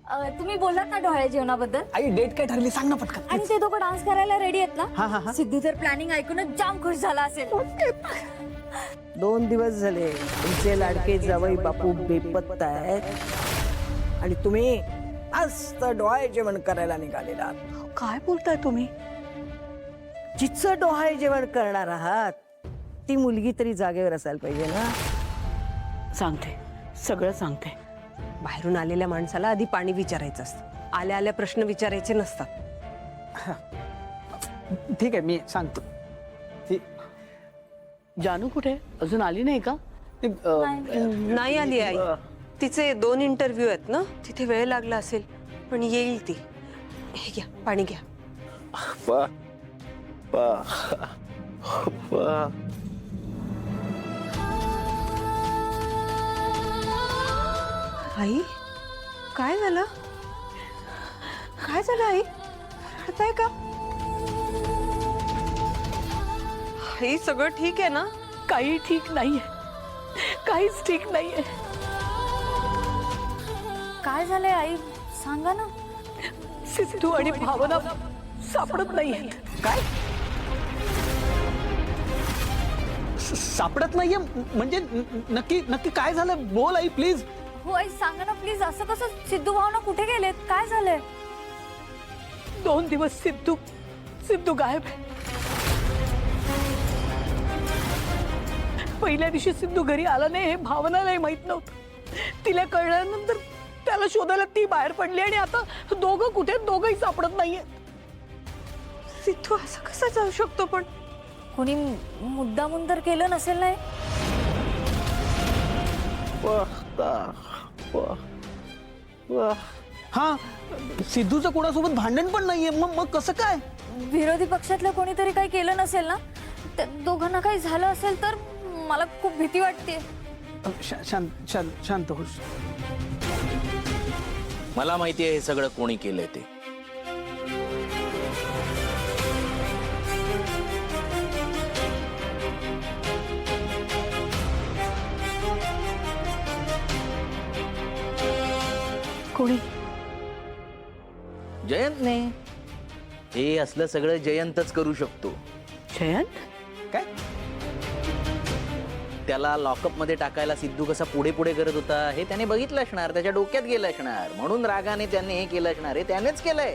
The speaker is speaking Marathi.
तुम्ही बोललात ना डोहाळे जेवणाबद्दल, आई डेट काय ठरली सांग ना पटकन. आणि ते दोघं डान्स करायला रेडी आहेत हा, हा, ना. हा. सिद्धू तर प्लॅनिंग ऐकूनच जाम खुश झाला असेल. 2 दिवस झाले तुमचे लाडके जावई बापू बेपत्ता आहेत आणि तुम्ही मस्त डोहाळे जेवण करायला निघालेला. काय बोलताय तुम्ही? जिचं डोहाळे जेवण करणार आहात ती मुलगी तरी जागेवर असायला पाहिजे ना. सांगते, सगळं सांगते. बाहेरून आलेल्या माणसाला आधी पाणी विचारायचं असतं, आल्या आल्या प्रश्न विचारायचे नसतात. ठीक आहे मी सांगतो. ती जानू कुठे अजून आली नाही का? ती, नाही आली आई, तिचे 2 इंटरव्ह्यू आहेत ना, तिथे वेळ लागला असेल, पण येईल ती. हे घ्या, पाणी घ्या. पा पा पा आई, काय झालं? काय झालं आई? रडताय का? आई, सगळं ठीक आहे ना? काही ठीक नाहीये, काहीच ठीक नाहीये. काय झालंय आई, सांगा ना. सिद्धू आणि भावना सापडत नाहीये. काय सापडत नाहीये म्हणजे नक्की नक्की काय झालं बोल आई प्लीज. हो आई सांगा ना प्लीज. असं कसं, सिद्धू भावना कुठे गेलेत, काय झालंय? 2 दिवस सिद्धू गायब आहे. पहिल्या दिवशी सिद्धू घरी आला नाही हे भावनालाही माहित नव्हतं. तिला कळल्यानंतर त्याला शोधायला ती बाहेर पडली आणि आता दोघं कुठे, दोघंही सापडत नाहीये. सिद्धू असं कसं जाऊ शकतो? पण कोणी मुद्दामून तर केलं नसेल नाही. हा सिद्धूचं कोणासोबत भांडण पण नाहीये. मग कसं काय? विरोधी पक्षातलं कोणीतरी काही केलं नसेल ना. त्या दोघांना काही झालं असेल तर मला खूप भीती वाटते. शांत शांत शांत हो. मला माहिती आहे हे सगळं कोणी केलंय ते. कोणी? जयंतने. हे असलं सगळं जयंतच करू शकतो. जयंत? काय त्याला लॉकअप मध्ये टाकायला सिद्धू कसा पुढे पुढे करत होता हे त्याने बघितलं असणार, त्याच्या डोक्यात गेलं असणार, म्हणून रागाने त्याने हे केलं असणार. हे त्यानेच केलंय.